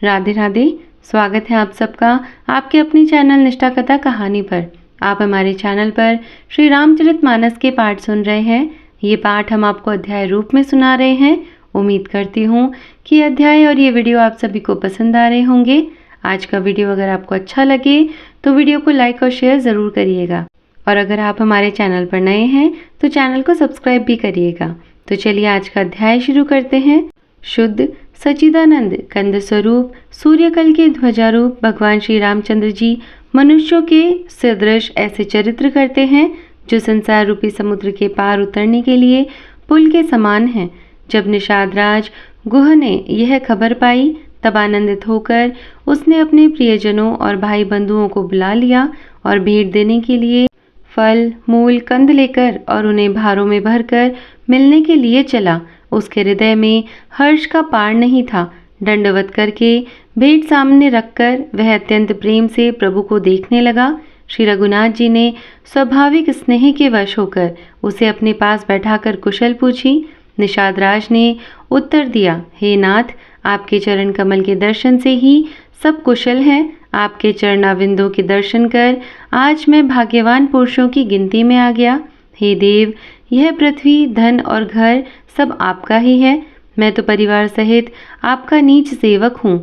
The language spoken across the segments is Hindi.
राधे राधे। स्वागत है आप सबका आपके अपनी चैनल निष्ठा कथा कहानी पर। आप हमारे चैनल पर श्री रामचरितमानस के पाठ सुन रहे हैं। ये पाठ हम आपको अध्याय रूप में सुना रहे हैं। उम्मीद करती हूँ कि अध्याय और ये वीडियो आप सभी को पसंद आ रहे होंगे। आज का वीडियो अगर आपको अच्छा लगे तो वीडियो को लाइक और शेयर ज़रूर करिएगा, और अगर आप हमारे चैनल पर नए हैं तो चैनल को सब्सक्राइब भी करिएगा। तो चलिए आज का अध्याय शुरू करते हैं। शुद्ध सच्चिदानंद कंद स्वरूप सूर्यकल के ध्वजारूप भगवान श्री रामचंद्र जी मनुष्यों के सदृश ऐसे चरित्र करते हैं जो संसार रूपी समुद्र के पार उतरने के लिए पुल के समान हैं। जब निषाद राज गुह ने यह खबर पाई तब आनंदित होकर उसने अपने प्रियजनों और भाई बंधुओं को बुला लिया और भेंट देने के लिए फल मूल कंद लेकर और उन्हें भारों में भरकर मिलने के लिए चला। उसके हृदय में हर्ष का पार नहीं था। दंडवत करके भेंट सामने रखकर वह अत्यंत प्रेम से प्रभु को देखने लगा। श्री रघुनाथ जी ने स्वाभाविक स्नेह के वश होकर उसे अपने पास बैठाकर कुशल पूछी। निषाद राज ने उत्तर दिया, हे नाथ, आपके चरण कमल के दर्शन से ही सब कुशल हैं। आपके चरणाविंदों के दर्शन कर आज मैं भाग्यवान पुरुषों की गिनती में आ गया। हे देव, यह पृथ्वी धन और घर सब आपका ही है। मैं तो परिवार सहित आपका नीच सेवक हूँ।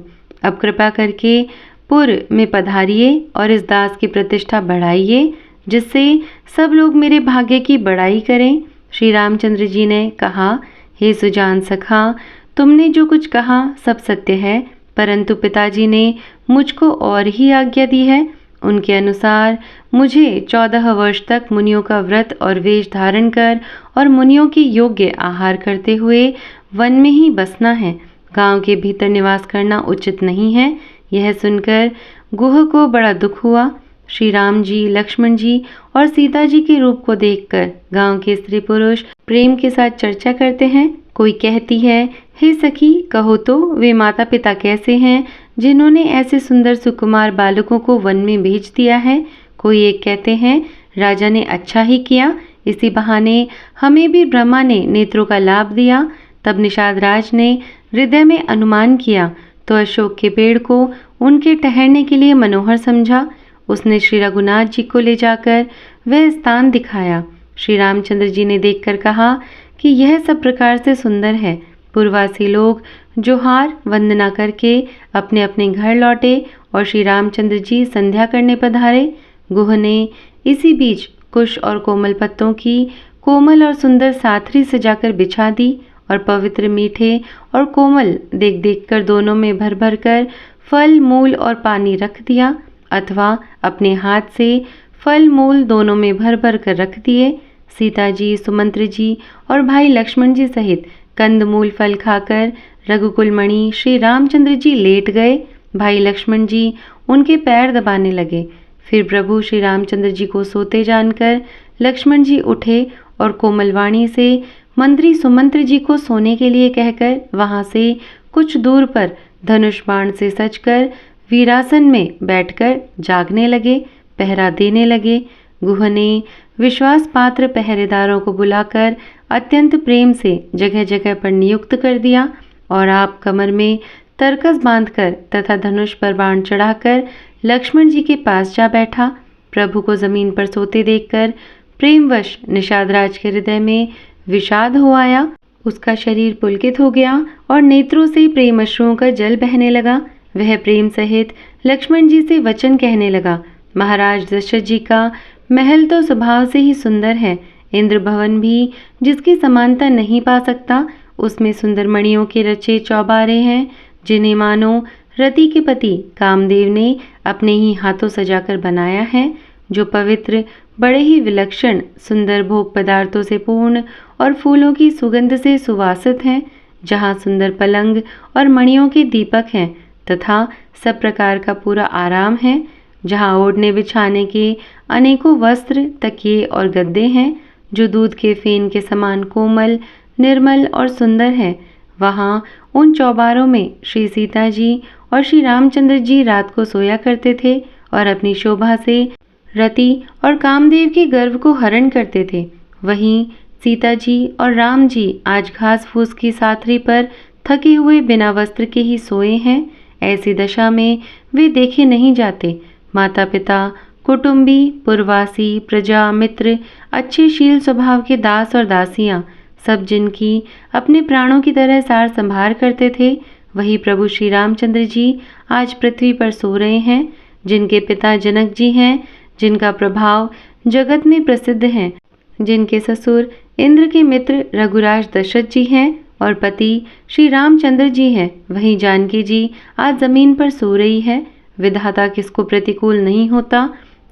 अब कृपा करके पुर में पधारिए और इस दास की प्रतिष्ठा बढ़ाइए, जिससे सब लोग मेरे भाग्य की बड़ाई करें। श्री रामचंद्र जी ने कहा, हे सुजान सखा, तुमने जो कुछ कहा सब सत्य है, परंतु पिताजी ने मुझको और ही आज्ञा दी है। उनके अनुसार मुझे 14 वर्ष तक मुनियों का व्रत और वेश धारण कर और मुनियों के योग्य आहार करते हुए वन में ही बसना है। गांव के भीतर निवास करना उचित नहीं है। यह सुनकर गुह को बड़ा दुख हुआ। श्री राम जी, लक्ष्मण जी और सीता जी के रूप को देखकर गांव के स्त्री पुरुष प्रेम के साथ चर्चा करते हैं। कोई कहती है, हे सखी, कहो तो वे माता पिता कैसे हैं जिन्होंने ऐसे सुंदर सुकुमार बालकों को वन में भेज दिया है। कोई एक कहते हैं, राजा ने अच्छा ही किया, इसी बहाने हमें भी ब्रह्मा ने नेत्रों का लाभ दिया। तब निषाद राज ने हृदय में अनुमान किया तो अशोक के पेड़ को उनके ठहरने के लिए मनोहर समझा। उसने श्री रघुनाथ जी को ले जाकर वह स्थान दिखाया। श्री रामचंद्र जी ने देखकर कहा कि यह सब प्रकार से सुंदर है। पूर्ववासी लोग जोहार वंदना करके अपने अपने घर लौटे और श्री रामचंद्र जी संध्या करने पधारे। गुह ने इसी बीच कुश और कोमल पत्तों की कोमल और सुंदर साथरी सजाकर बिछा दी और पवित्र मीठे और कोमल देख देख कर दोनों में भर भर कर फल मूल और पानी रख दिया, अथवा अपने हाथ से फल मूल दोनों में भर भर कर रख दिए। सीता जी, सुमंत्र जी और भाई लक्ष्मण जी सहित कंद मूल फल खाकर रघुकुल मणि श्री रामचंद्र जी लेट गए। भाई लक्ष्मण जी उनके पैर दबाने लगे। फिर प्रभु श्री रामचंद्र जी को सोते जानकर लक्ष्मण जी उठे और कोमलवाणी से मंत्री सुमंत्र जी को सोने के लिए कहकर वहां से कुछ दूर पर धनुष बाण से सजकर वीरासन में बैठकर जागने लगे, पहरा देने लगे। गुह ने विश्वास पात्र पहरेदारों को बुलाकर अत्यंत प्रेम से जगह जगह पर नियुक्त कर दिया और आप कमर में तरकस बांधकर तथा धनुष पर बाण चढ़ाकर लक्ष्मण जी के पास जा बैठा। प्रभु को जमीन पर सोते देखकर प्रेमवश निषाद राज के हृदय में विषाद हो आया। उसका शरीर पुलकित हो गया और नेत्रों से प्रेम अश्रुओं का जल बहने लगा। वह प्रेम सहित लक्ष्मण जी से वचन कहने लगा, महाराज दशरथ जी का महल तो स्वभाव से ही सुंदर है। इंद्र भवन भी जिसकी समानता नहीं पा सकता। उसमें सुंदर मणियों के रचे चौबारे हैं, जिन्हें मानो रति के पति कामदेव ने अपने ही हाथों सजाकर बनाया है, जो पवित्र बड़े ही विलक्षण सुंदर भोग पदार्थों से पूर्ण और फूलों की सुगंध से सुवासित हैं, जहाँ सुंदर पलंग और मणियों के दीपक हैं तथा सब प्रकार का पूरा आराम है, जहाँ ओढ़ने बिछाने के अनेकों वस्त्र, तकिए और गद्दे हैं, जो दूध के फेन के समान कोमल, निर्मल और सुंदर है। वहाँ उन चौबारों में श्री सीता जी और श्री रामचंद्र जी रात को सोया करते थे और अपनी शोभा से रति और कामदेव के गर्व को हरण करते थे। वहीं सीता जी और राम जी आज घास फूस की साथरी पर थके हुए बिना वस्त्र के ही सोए हैं। ऐसी दशा में वे देखे नहीं जाते। माता पिता, कुटुंबी, पुरवासी, प्रजा, मित्र, अच्छे शील स्वभाव के दास और दासियां, सब जिनकी अपने प्राणों की तरह सार संभार करते थे, वही प्रभु श्री रामचंद्र जी आज पृथ्वी पर सो रहे हैं। जिनके पिता जनक जी हैं, जिनका प्रभाव जगत में प्रसिद्ध है, जिनके ससुर इंद्र के मित्र रघुराज दशरथ जी हैं और पति श्री रामचंद्र जी हैं, वहीं जानकी जी आज जमीन पर सो रही है। विधाता किसको प्रतिकूल नहीं होता।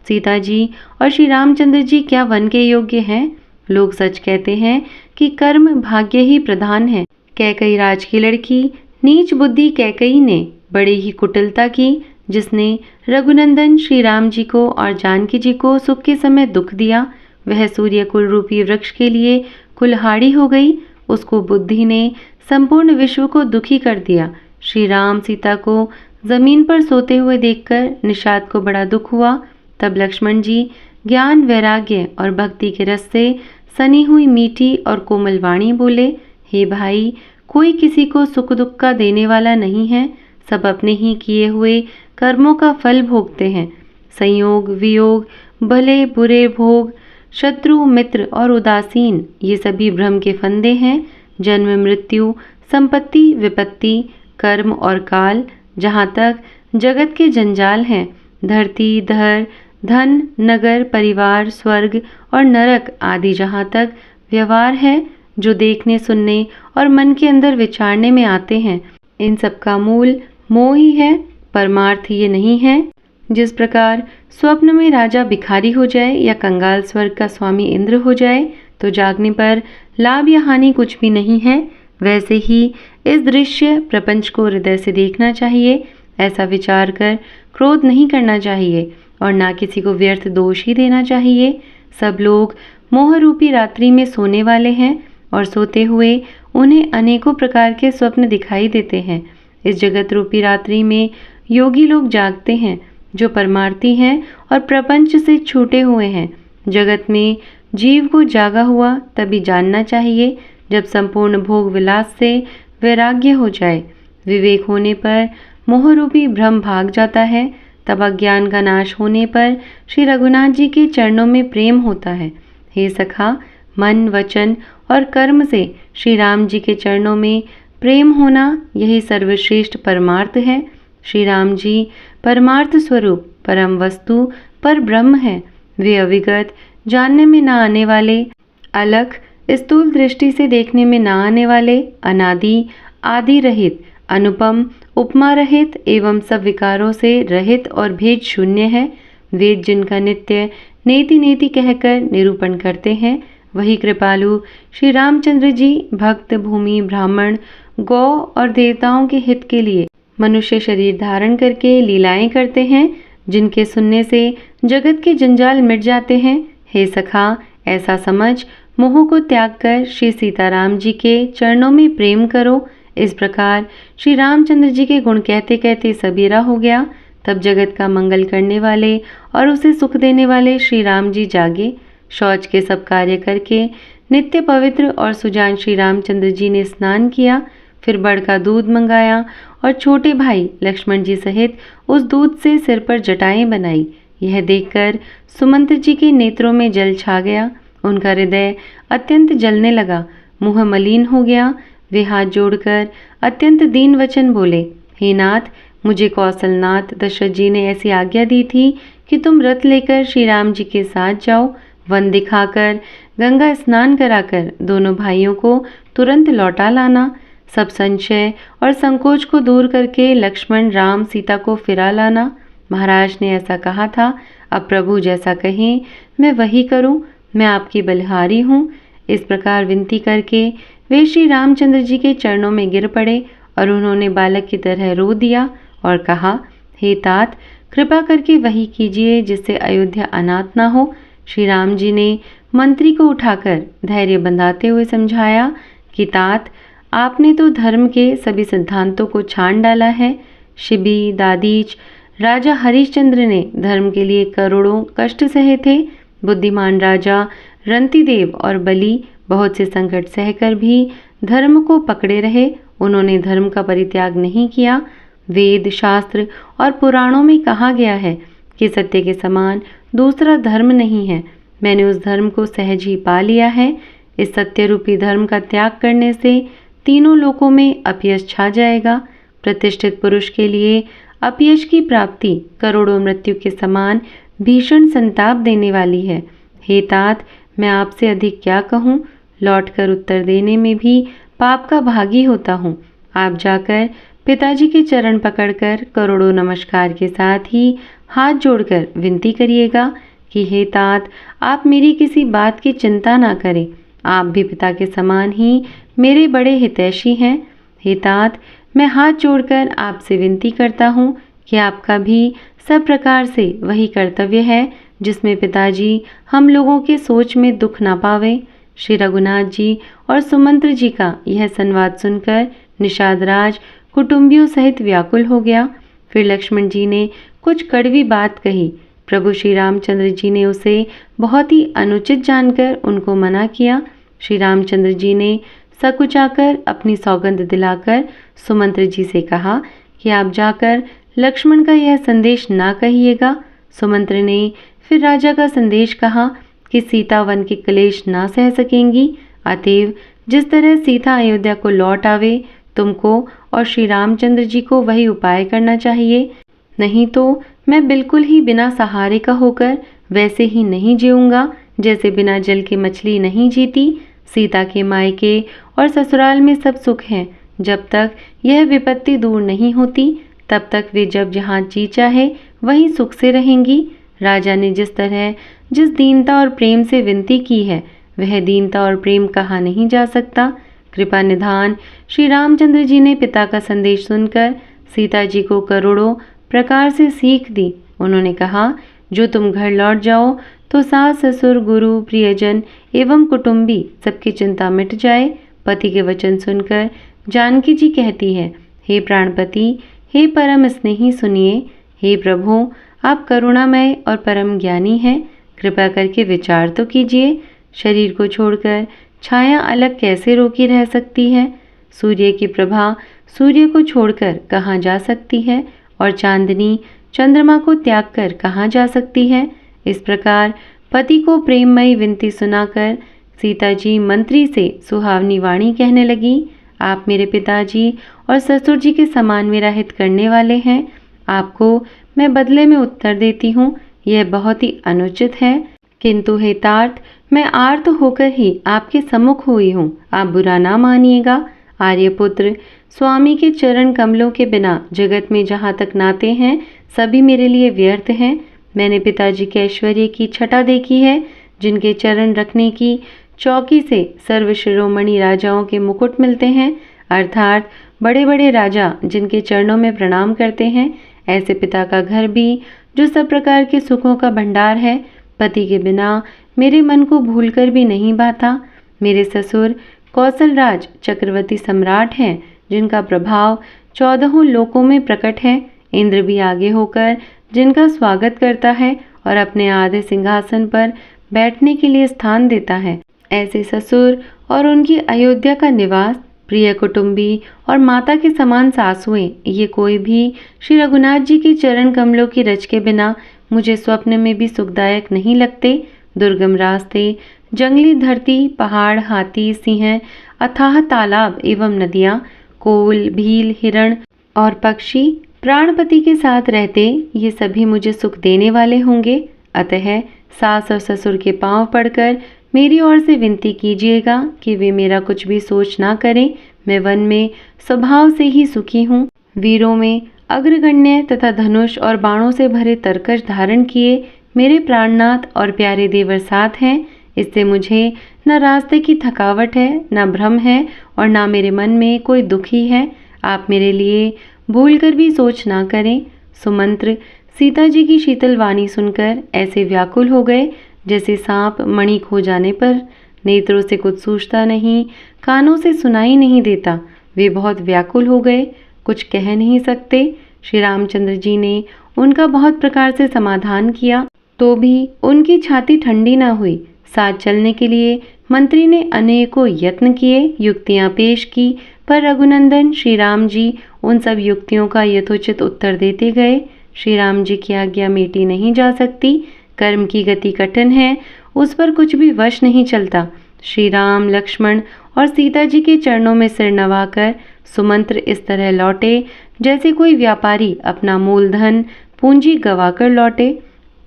सीता जी और श्री रामचंद्र जी क्या वन के योग्य हैं? लोग सच कहते हैं कि कर्म भाग्य ही प्रधान है। कैकई राज की लड़की, नीच बुद्धि कैकई ने बड़ी ही कुटिलता की, जिसने रघुनंदन श्री राम जी को और जानकी जी को सुख के समय दुख दिया। वह सूर्य कुल रूपी वृक्ष के लिए कुल्हाड़ी हो गई। उसको बुद्धि ने संपूर्ण विश्व को दुखी कर दिया। श्री राम सीता को जमीन पर सोते हुए देखकर निषाद को बड़ा दुख हुआ। तब लक्ष्मण जी ज्ञान, वैराग्य और भक्ति के रस से सनी हुई मीठी और कोमल वाणी बोले, हे भाई, कोई किसी को सुख दुख का देने वाला नहीं है। सब अपने ही किए हुए कर्मों का फल भोगते हैं। संयोग, वियोग, भले बुरे भोग, शत्रु, मित्र और उदासीन, ये सभी भ्रम के फंदे हैं। जन्म, मृत्यु, संपत्ति, विपत्ति, कर्म और काल, जहाँ तक जगत के जंजाल हैं, धरती, धर, धन, नगर, परिवार, स्वर्ग और नरक आदि जहाँ तक व्यवहार है, जो देखने, सुनने और मन के अंदर विचारने में आते हैं, इन सब का मूल मोह ही है, परमार्थ ये नहीं है। जिस प्रकार स्वप्न में राजा भिखारी हो जाए या कंगाल स्वर्ग का स्वामी इंद्र हो जाए तो जागने पर लाभ या हानि कुछ भी नहीं है, वैसे ही इस दृश्य प्रपंच को हृदय से देखना चाहिए। ऐसा विचार कर क्रोध नहीं करना चाहिए और ना किसी को व्यर्थ दोष ही देना चाहिए। सब लोग मोह रूपी रात्रि में सोने वाले हैं और सोते हुए उन्हें अनेकों प्रकार के स्वप्न दिखाई देते हैं। इस जगत रूपी रात्रि में योगी लोग जागते हैं, जो परमार्थी हैं और प्रपंच से छूटे हुए हैं। जगत में जीव को जागा हुआ तभी जानना चाहिए जब संपूर्ण भोग विलास से वैराग्य हो जाए। विवेक होने पर मोह रूपी भ्रम भाग जाता है। तब अज्ञान का नाश होने पर श्री रघुनाथ जी के चरणों में प्रेम होता है। हे सखा, मन, वचन और कर्म से श्री राम जी के चरणों में प्रेम होना यही सर्वश्रेष्ठ परमार्थ है। श्री राम जी परमार्थ स्वरूप परम वस्तु पर ब्रह्म है। वे अविगत, जानने में न आने वाले, अलख, स्थूल दृष्टि से देखने में न आने वाले, अनादि, आदि रहित, अनुपम, उपमा रहित एवं सब विकारों से रहित और भेद शून्य है। वेद जिनका नित्य नेति नेति कहकर निरूपण करते हैं, वही कृपालु श्री रामचंद्र जी भक्त, भूमि, ब्राह्मण, गौ और देवताओं के हित के लिए मनुष्य शरीर धारण करके लीलाएं करते हैं, जिनके सुनने से जगत के जंजाल मिट जाते हैं। हे सखा, ऐसा समझ मोह को त्याग कर श्री सीताराम जी के चरणों में प्रेम करो। इस प्रकार श्री रामचंद्र जी के गुण कहते कहते सबेरा हो गया। तब जगत का मंगल करने वाले और उसे सुख देने वाले श्री राम जी जागे। शौच के सब कार्य करके नित्य पवित्र और सुजान श्री रामचंद्र जी ने स्नान किया। फिर बड़ का दूध मंगाया और छोटे भाई लक्ष्मण जी सहित उस दूध से सिर पर जटाएं बनाई। यह देखकर सुमंत जी के नेत्रों में जल छा गया। उनका हृदय अत्यंत जलने लगा, मुँह मलिन हो गया। वे हाथ जोड़कर अत्यंत दीन वचन बोले, हे नाथ, मुझे कौशलनाथ दशरथ जी ने ऐसी आज्ञा दी थी कि तुम रथ लेकर श्री राम जी के साथ जाओ। वन दिखाकर, गंगा स्नान कराकर दोनों भाइयों को तुरंत लौटा लाना। सब संशय और संकोच को दूर करके लक्ष्मण, राम, सीता को फिरा लाना। महाराज ने ऐसा कहा था, अब प्रभु जैसा कहें मैं वही करूं। मैं आपकी बलिहारी हूँ। इस प्रकार विनती करके वे श्री रामचंद्र जी के चरणों में गिर पड़े और उन्होंने बालक की तरह रो दिया और कहा, हे तात, कृपा करके वही कीजिए जिससे अयोध्या अनाथ न हो। श्री राम जी ने मंत्री को उठाकर धैर्य बंधाते हुए समझाया कि तात, आपने तो धर्म के सभी सिद्धांतों को छान डाला है। शिबी, दादीच, राजा हरिश्चंद्र ने धर्म के लिए करोड़ों कष्ट सहे थे। बुद्धिमान राजा रंतिदेव और बलि बहुत से संकट सहकर भी धर्म को पकड़े रहे। उन्होंने धर्म का परित्याग नहीं किया। वेद, शास्त्र और पुराणों में कहा गया है कि सत्य के समान दूसरा धर्म नहीं है। मैंने उस धर्म को सहज ही पा लिया है। इस सत्य रूपी धर्म का त्याग करने से तीनों लोकों में अपयश छा जाएगा। प्रतिष्ठित पुरुष के लिए अपयश की प्राप्ति करोड़ों मृत्यु के समान भीषण संताप देने वाली है। हे तात, मैं आपसे अधिक क्या कहूँ? लौटकर उत्तर देने में भी पाप का भागी होता हूँ। आप जाकर पिताजी के चरण पकड़कर करोड़ों नमस्कार के साथ ही हाथ जोड़कर विनती करिएगा कि हे तात, आप मेरी किसी बात की चिंता ना करें। आप भी पिता के समान ही मेरे बड़े हितैषी हैं। हे तात, मैं हाथ जोड़कर आपसे विनती करता हूँ कि आपका भी सब प्रकार से वही कर्तव्य है जिसमें पिताजी हम लोगों के सोच में दुख ना पावे। श्री रघुनाथ जी और सुमंत्र जी का यह संवाद सुनकर निषाद राज कुटुंबियों सहित व्याकुल हो गया। फिर लक्ष्मण जी ने कुछ कड़वी बात कही। प्रभु श्री रामचंद्र जी ने उसे बहुत ही अनुचित जानकर उनको मना किया। श्री रामचंद्र जी ने सकुचाकर अपनी सौगंध दिलाकर सुमंत्र जी से कहा कि आप जाकर लक्ष्मण का यह संदेश ना कहिएगा। सुमंत्र ने फिर राजा का संदेश कहा कि सीता वन के क्लेश ना सह सकेंगी, अतएव जिस तरह सीता अयोध्या को लौट आवे, तुमको और श्री रामचंद्र जी को वही उपाय करना चाहिए। नहीं तो मैं बिल्कुल ही बिना सहारे का होकर वैसे ही नहीं जीऊंगा जैसे बिना जल के मछली नहीं जीती। सीता के मायके और ससुराल में सब सुख है। जब तक यह विपत्ति दूर नहीं होती तब तक वे जब जहाँ जी चाहे वहीं सुख से रहेंगी। राजा ने जिस तरह जिस दीनता और प्रेम से विनती की है, वह दीनता और प्रेम कहा नहीं जा सकता। कृपा निधान श्री रामचंद्र जी ने पिता का संदेश सुनकर सीता जी को करोड़ों प्रकार से सीख दी। उन्होंने कहा, जो तुम घर लौट जाओ तो सास ससुर गुरु प्रियजन एवं कुटुंबी सबकी चिंता मिट जाए। पति के वचन सुनकर जानकी जी कहती है, हे प्राणपति, हे परम स्नेही, सुनिए। हे प्रभु, आप करुणामय और परम ज्ञानी हैं, कृपा करके विचार तो कीजिए। शरीर को छोड़कर छाया अलग कैसे रोकी रह सकती है? सूर्य की प्रभा सूर्य को छोड़कर कहाँ जा सकती है और चांदनी चंद्रमा को त्याग कर कहाँ जा सकती है? इस प्रकार पति को प्रेममयी विनती सुनाकर सीता जी मंत्री से सुहावनी वाणी कहने लगी। आप मेरे पिताजी और ससुर जी के समान मेरा हित करने वाले हैं। आपको मैं बदले में उत्तर देती हूँ, यह बहुत ही अनुचित है, किंतु हे तात, मैं आर्त होकर ही आपके सम्मुख हुई हूँ, आप बुरा ना मानिएगा। आर्यपुत्र, स्वामी के चरण कमलों के बिना जगत में जहाँ तक नाते हैं सभी मेरे लिए व्यर्थ हैं। मैंने पिताजी के ऐश्वर्य की छटा देखी है, जिनके चरण रखने की चौकी से सर्व शिरोमणि राजाओं के मुकुट मिलते हैं, अर्थात बड़े बड़े राजा जिनके चरणों में प्रणाम करते हैं। ऐसे पिता का घर भी जो सब प्रकार के सुखों का भंडार है, पति के बिना मेरे मन को भूलकर भी नहीं भाता। मेरे ससुर कौशलराज चक्रवर्ती सम्राट हैं, जिनका प्रभाव 14 लोकों में प्रकट है। इंद्र भी आगे होकर जिनका स्वागत करता है और अपने आधे सिंहासन पर बैठने के लिए स्थान देता है। ऐसे ससुर और उनकी अयोध्या का निवास, प्रिय कुटुंबी और माता के समान सासुएं, ये कोई भी श्री रघुनाथ जी के चरण कमलों की रज के बिना मुझे स्वप्न में भी सुखदायक नहीं लगते। दुर्गम रास्ते, जंगली धरती, पहाड़, हाथी, सिंह, अथाह तालाब एवं नदियाँ, कोल, भील, हिरण और पक्षी प्राणपति के साथ रहते, ये सभी मुझे सुख देने वाले होंगे। अतः सास और ससुर के पांव पड़कर मेरी ओर से विनती कीजिएगा कि वे मेरा कुछ भी सोच ना करें। मैं वन में स्वभाव से ही सुखी हूँ। वीरों में अग्रगण्य तथा धनुष और बाणों से भरे तरकश धारण किए मेरे प्राणनाथ और प्यारे देवर साथ हैं। इससे मुझे न रास्ते की थकावट है, न भ्रम है और न मेरे मन में कोई दुख ही है। आप मेरे लिए भूल कर भी सोच ना करें। सुमंत्र सीता जी की शीतल वाणी सुनकर ऐसे व्याकुल हो गए जैसे सांप मणि खो जाने पर। नेत्रों से कुछ सूझता नहीं, कानों से सुनाई नहीं देता। वे बहुत व्याकुल हो गए, कुछ कह नहीं सकते। श्री रामचंद्र जी ने उनका बहुत प्रकार से समाधान किया, तो भी उनकी छाती ठंडी न हुई। साथ चलने के लिए मंत्री ने अनेकों यत्न किए, युक्तियां पेश की, पर रघुनंदन श्री राम जी उन सब युक्तियों का यथोचित उत्तर देते गए। श्री राम जी की आज्ञा मीटी नहीं जा सकती, कर्म की गति कठिन है, उस पर कुछ भी वश नहीं चलता। श्री राम, लक्ष्मण और सीता जी के चरणों में सिर नवाकर सुमंत्र इस तरह लौटे जैसे कोई व्यापारी अपना मूलधन पूंजी गवाकर लौटे।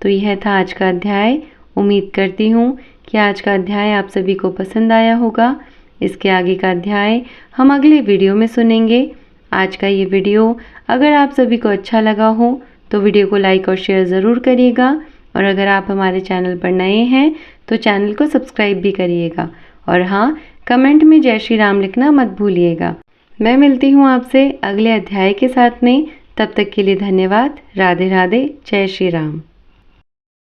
तो यह था आज का अध्याय। उम्मीद करती हूँ कि आज का अध्याय आप सभी को पसंद आया होगा। इसके आगे का अध्याय हम अगले वीडियो में सुनेंगे। आज का ये वीडियो अगर आप सभी को अच्छा लगा हो तो वीडियो को लाइक और शेयर ज़रूर करिएगा, और अगर आप हमारे चैनल पर नए हैं तो चैनल को सब्सक्राइब भी करिएगा। और हाँ, कमेंट में जय श्री राम लिखना मत भूलिएगा। मैं मिलती हूँ आपसे अगले अध्याय के साथ में। तब तक के लिए धन्यवाद। राधे राधे। जय श्री राम।